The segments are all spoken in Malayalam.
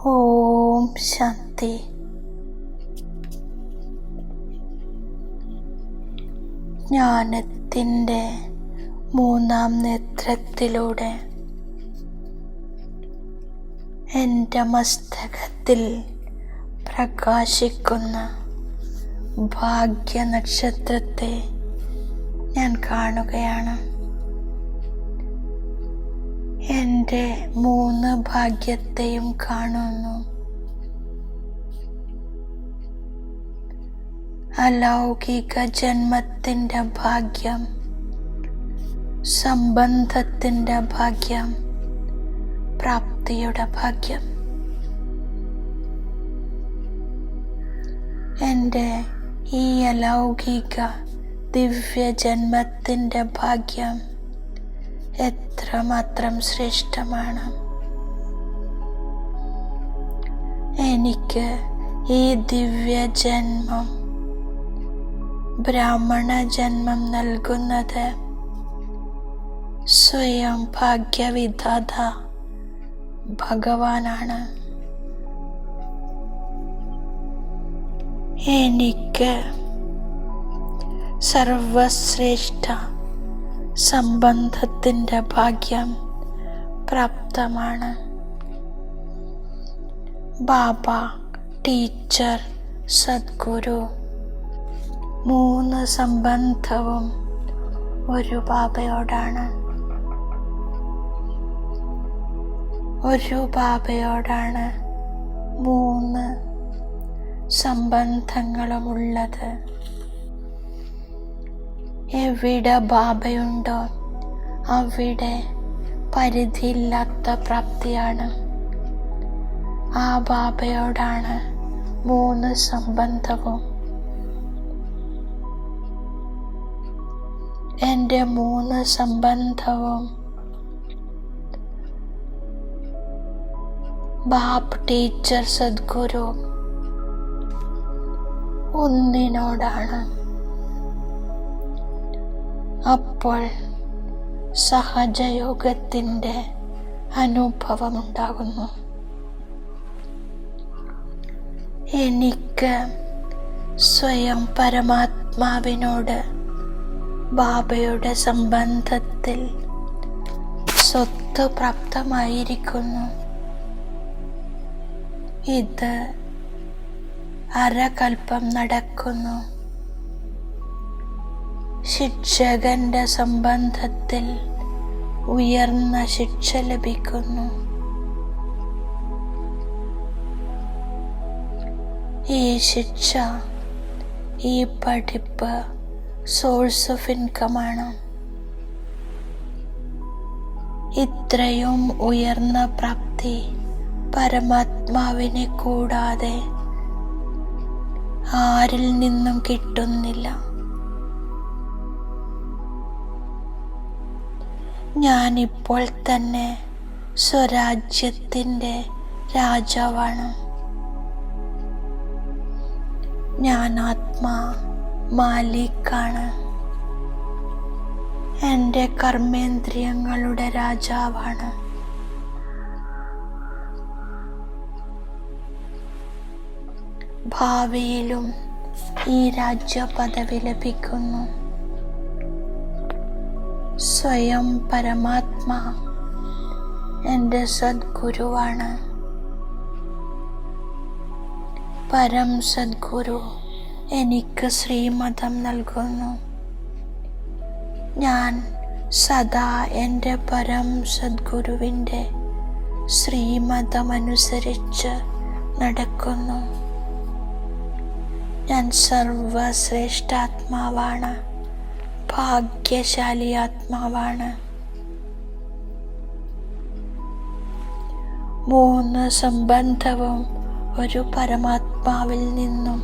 ഓം ശാന്തി. ജ്ഞാനത്തിൻ്റെ മൂന്നാം നേത്രത്തിലൂടെ എൻ്റെ മസ്തകത്തിൽ പ്രകാശിക്കുന്ന ഭാഗ്യനക്ഷത്രത്തെ ഞാൻ കാണുകയാണ്. എൻ്റെ 3 ഭാഗ്യത്തെയും കാണുന്നു. അലൗകിക ജന്മത്തിൻ്റെ ഭാഗ്യം, സംബന്ധത്തിൻ്റെ ഭാഗ്യം, പ്രാപ്തിയുടെ ഭാഗ്യം. എൻ്റെ ഈ അലൗകിക ദിവ്യജന്മത്തിൻ്റെ ഭാഗ്യം എത്രമാത്രം ശ്രേഷ്ഠമാണ്. എനിക്ക് ഈ ദിവ്യജന്മം, ബ്രാഹ്മണ ജന്മം നൽകുന്നത് സ്വയം ഭാഗ്യവിധാത ഭഗവാനാണ്. എനിക്ക് സർവശ്രേഷ്ഠ സംബന്ധത്തിൻ്റെ ഭാഗ്യം പ്രാപ്തമാണ്. ബാബ, ടീച്ചർ, സദ്ഗുരു 3 സംബന്ധവും ഒരു ബാബയോടാണ്. ഒരു ബാബയോടാണ് 3 സംബന്ധങ്ങളുമുള്ളത്. എവിടെ ബാബയുണ്ടോ അവിടെ പരിധിയില്ലാത്ത പ്രാപ്തിയാണ്. ആ ബാബയോടാണ് 3 സംബന്ധവും. എൻ്റെ 3 സംബന്ധവും ബാബ്, ടീച്ചർ, സദ്ഗുരു ഒന്നിനോടാണ്. അപ്പോൾ സഹജയോഗത്തിൻ്റെ അനുഭവമുണ്ടാകുന്നു. എനിക്ക് സ്വയം പരമാത്മാവിനോട് ബാബയുടെ സംബന്ധത്തിൽ സ്വത്ത് പ്രാപ്തമായിരിക്കുന്നു. ഇത് അരകൽപ്പം നടക്കുന്നു. ശിക്ഷകന്റെ സംബന്ധത്തിൽ ഉയർന്ന ശിക്ഷ ലഭിക്കുന്നു. ഈ ശിക്ഷ, ഈ പഠിപ്പ് സോഴ്സ് ഓഫ് ഇൻകമാണ്. ഇത്രയും ഉയർന്ന പ്രാപ്തി പരമാത്മാവിനെ കൂടാതെ ആരിൽ നിന്നും കിട്ടുന്നില്ല. ഞാനിപ്പോൾ തന്നെ സ്വരാജ്യത്തിൻ്റെ രാജാവാണ്. ഞാൻ ആത്മാ മാലിക്കാണ്. എൻ്റെ കർമ്മേന്ദ്രിയങ്ങളുടെ രാജാവാണ്. ഭാവിയിലും ഈ രാജ്യപദവി ലഭിക്കുന്നു. സ്വയം പരമാത്മാ എൻ്റെ സദ്ഗുരുവാണ്. പരം സദ്ഗുരു എനിക്ക് ശ്രീമതം നൽകുന്നു. ഞാൻ സദാ എൻ്റെ പരം സദ്ഗുരുവിൻ്റെ ശ്രീമതമനുസരിച്ച് നടക്കുന്നു. ഞാൻ സർവശ്രേഷ്ഠാത്മാവാണ്, ഭാഗ്യശാലി ആത്മാവാണ്. 3 സംബന്ധവും ഒരു പരമാത്മാവിൽ നിന്നും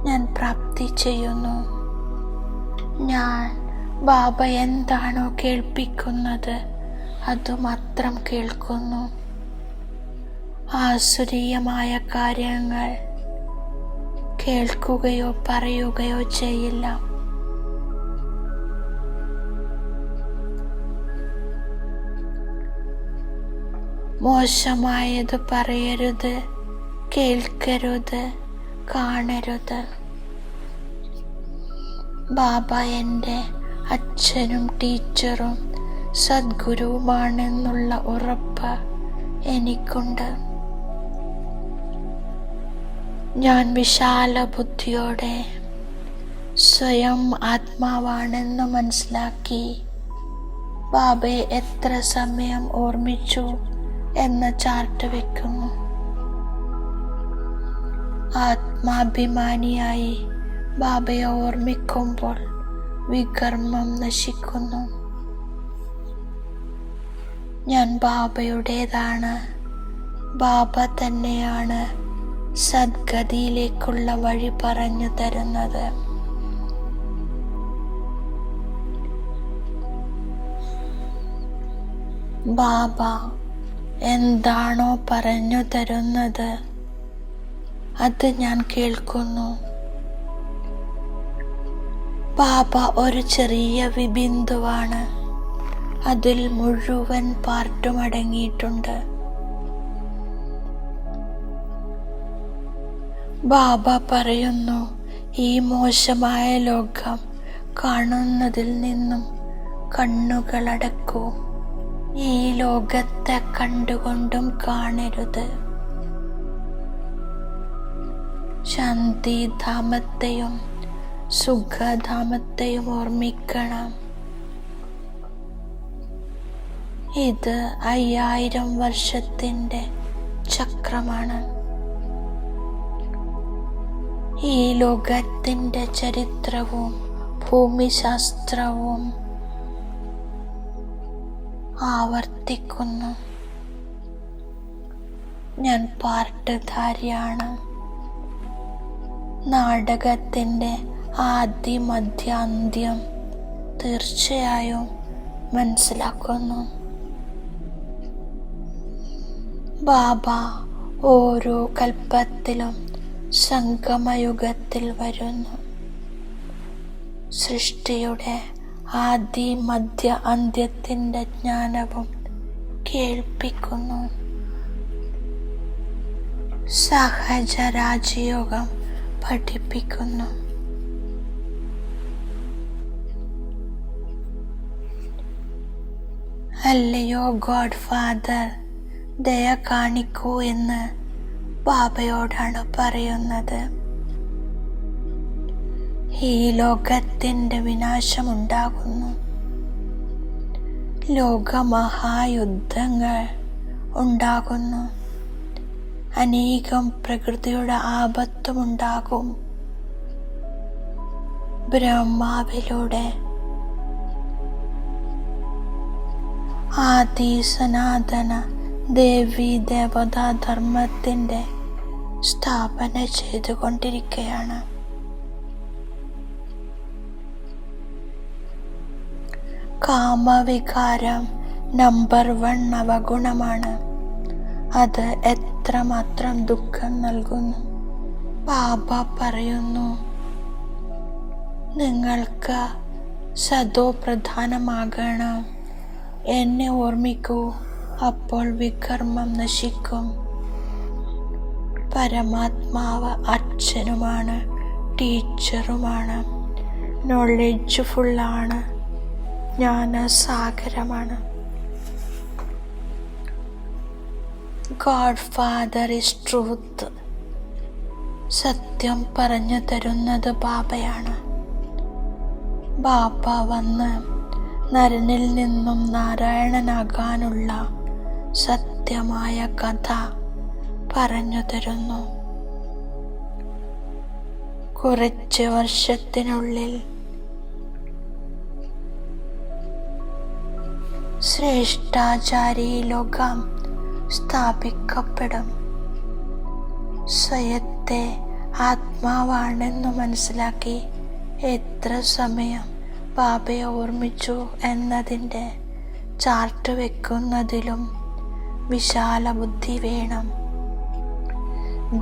ഞാൻ പ്രാപ്തി ചെയ്യുന്നു. ഞാൻ ബാബ എന്താണോ കേൾപ്പിക്കുന്നത് അതുമാത്രം കേൾക്കുന്നു. ആസുരീയമായ കാര്യങ്ങൾ കേൾക്കുകയോ പറയുകയോ ചെയ്യില്ല. മോശമായത് പറയരുത്, കേൾക്കരുത്, കാണരുത്. ബാബ എൻ്റെ അച്ഛനും ടീച്ചറും സദ്ഗുരുവുമാണെന്നുള്ള ഉറപ്പ് എനിക്കുണ്ട്. ഞാൻ വിശാല ബുദ്ധിയോടെ സ്വയം ആത്മാവാണെന്ന് മനസ്സിലാക്കി ബാബയെ എത്ര സമയം ഓർമ്മിച്ചു എന്ന ചാർട്ട് വയ്ക്കുന്നു. ആത്മാഭിമാനിയായി ബാബയെ ഓർമ്മിക്കുമ്പോൾ വികർമ്മം നശിക്കുന്നു. ഞാൻ ബാബയുടേതാണ്. ബാബ തന്നെയാണ് സദ്ഗതിയിലേക്കുള്ള വഴി പറഞ്ഞു തരുന്നത്. ബാബ എന്താണോ പറഞ്ഞു തരുന്നത് അത് ഞാൻ കേൾക്കുന്നു. ബാബ ഒരു ചെറിയ ബിന്ദുവാണ്. അതിൽ മുഴുവൻ പാർട്ടും അടങ്ങിയിട്ടുണ്ട്. ബാബ പറയുന്നു, ഈ മോശമായ ലോകം കാണുന്നതിൽ നിന്നും കണ്ണുകളടക്കൂ. ഈ ലോകത്തെ കണ്ടുകൊണ്ടും കാണരുത്. ശാന്തിധാമത്തെയും സുഖധാമത്തെയും ഓർമ്മിക്കണം. ഇത് 5000 വർഷത്തിൻ്റെ ചക്രമാണ്. ഈ ലോകത്തിൻ്റെ ചരിത്രവും ഭൂമിശാസ്ത്രവും ആവർത്തിക്കുന്നു. ഞാൻ പാർട്ടുധാരിയാണ്. നാടകത്തിൻ്റെ ആദ്യ മധ്യ അന്ത്യം തീർച്ചയായും മനസ്സിലാക്കുന്നു. ബാബ ഓരോ കൽപ്പത്തിലും സംഗമയുഗത്തിൽ വരുന്നു. സൃഷ്ടിയുടെ ആദി മധ്യ അന്ത്യത്തിൻ്റെ ജ്ഞാനവും കേൾപ്പിക്കുന്നു. സഹജ രാജയോഗം പഠിപ്പിക്കുന്നു. അല്ലയോ ഗോഡ് ഫാദർ, ദയ കാണിക്കൂ എന്ന് ബാബയോടാണ് പറയുന്നത്. ഈ ലോകത്തിൻ്റെ വിനാശമുണ്ടാകുന്നു. ലോകമഹായുദ്ധങ്ങൾ ഉണ്ടാകുന്നു. അനേകം പ്രകൃതിയുടെ ആപത്തുമുണ്ടാകും. ബ്രഹ്മാവിലൂടെ ആദി സനാതന ദേവി ദേവതാ ധർമ്മത്തിൻ്റെ സ്ഥാപന ചെയ്തുകൊണ്ടിരിക്കുകയാണ്. കാമവികാരം നമ്പർ 1 അവഗുണമാണ്. അത് എത്രമാത്രം ദുഃഖം നൽകുന്നു. ബാബ പറയുന്നു, നിങ്ങൾക്ക് സദോ പ്രധാനമാകണം. എന്നെ ഓർമ്മിക്കൂ, അപ്പോൾ വികർമ്മം നശിക്കും. പരമാത്മാവ് അച്ഛനുമാണ്, ടീച്ചറുമാണ്, നോളജ്-ഫുള്ളാണ്, ജ്ഞാനസാഗരമാണ്. God Father is truth. സത്യം പറഞ്ഞു തരുന്നത് ബാബയാണ്. ബാബ വന്ന് നരനിൽ നിന്നും നാരായണനാകാനുള്ള സത്യമായ കഥ പറഞ്ഞു തരുന്നു. കുറച്ച് വർഷത്തിനുള്ളിൽ ശ്രേഷ്ഠാചാരി ലോകം സ്ഥാപിക്കപ്പെടും. സ്വയത്തെ ആത്മാവാണെന്ന് മനസ്സിലാക്കി എത്ര സമയം ബാബയെ ഓർമ്മിച്ചു എന്നതിൻ്റെ ചാർട്ട് വെക്കുന്നതിലും വിശാല ബുദ്ധി വേണം.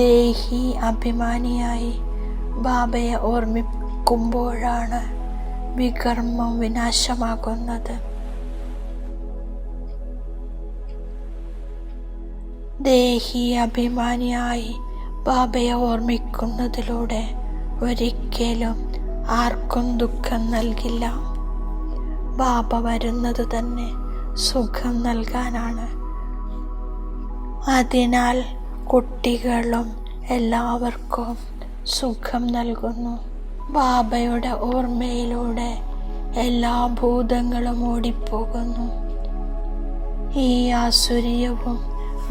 ദേഹി അഭിമാനിയായി ബാബയെ ഓർമ്മിക്കുമ്പോഴാണ് വികർമ്മം വിനാശമാകുന്നത്. ദേഹി അഭിമാനിയായി ബാബയെ ഓർമ്മിക്കുന്നതിലൂടെ ഒരിക്കലും ആർക്കും ദുഃഖം നൽകില്ല. ബാബ വരുന്നത് തന്നെ സുഖം നൽകാനാണ്. അതിനാൽ കുട്ടികളും എല്ലാവർക്കും സുഖം നൽകുന്നു. ബാബയുടെ ഓർമ്മയിലൂടെ എല്ലാ ഭൂതങ്ങളും ഓടിപ്പോകുന്നു. ഈ ആസുരീയവും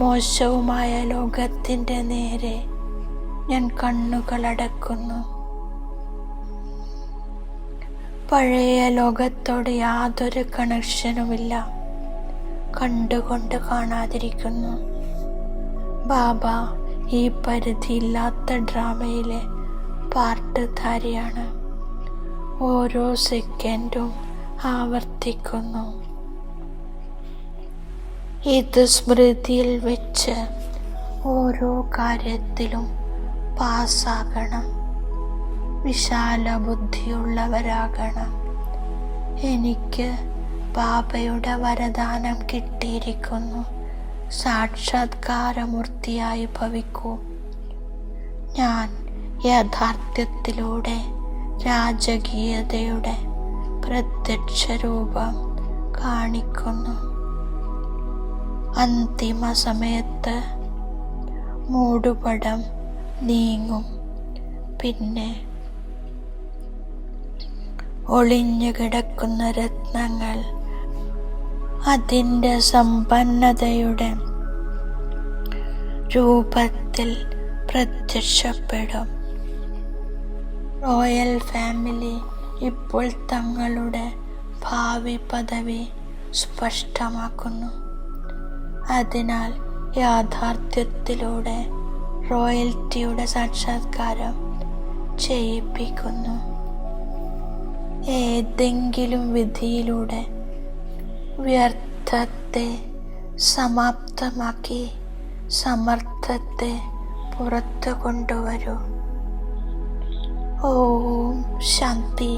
മോശവുമായ ലോകത്തിൻ്റെ നേരെ ഞാൻ കണ്ണുകളടക്കുന്നു. പഴയ ലോകത്തോട് യാതൊരു കണക്ഷനുമില്ല. കണ്ടുകൊണ്ട് കാണാതിരിക്കുന്നു. ബാബ ഈ പരിധിയില്ലാത്ത ഡ്രാമയിലെ പാർട്ടുധാരിയാണ്. ഓരോ സെക്കൻഡും ആവർത്തിക്കുന്നു. ഇത് സ്മൃതിയിൽ വെച്ച് ഓരോ കാര്യത്തിലും പാസ്സാകണം. വിശാല ബുദ്ധിയുള്ളവരാകണം. എനിക്ക് ബാബയുടെ വരദാനം കിട്ടിയിരിക്കുന്നു. സാക്ഷാത്കാരമൂർത്തിയായി ഭവിക്കൂ. ഞാൻ യാഥാർത്ഥ്യത്തിലൂടെ രാജകീയതയുടെ പ്രത്യക്ഷ രൂപം കാണിക്കുന്നു. അന്തിമ സമയത്ത് മൂടുപടം നീങ്ങും. പിന്നെ ഒളിഞ്ഞു കിടക്കുന്ന രത്നങ്ങൾ അതിൻ്റെ സമ്പന്നതയുടെ രൂപത്തിൽ പ്രത്യക്ഷപ്പെടും. റോയൽ ഫാമിലി ഇപ്പോൾ തങ്ങളുടെ ഭാവി പദവി സ്പഷ്ടമാക്കുന്നു. അതിനാൽ യാഥാർത്ഥ്യത്തിലൂടെ റോയൽറ്റിയുടെ സാക്ഷാത്കാരം ചെയ്യിപ്പിക്കുന്നു. ഏതെങ്കിലും വിധിയിലൂടെ വ്യർത്ഥത്തെ സമാപ്തമാക്കി സമർത്ഥത്തെ പുറത്തു കൊണ്ടുവരൂ. ഓം ശാന്തി.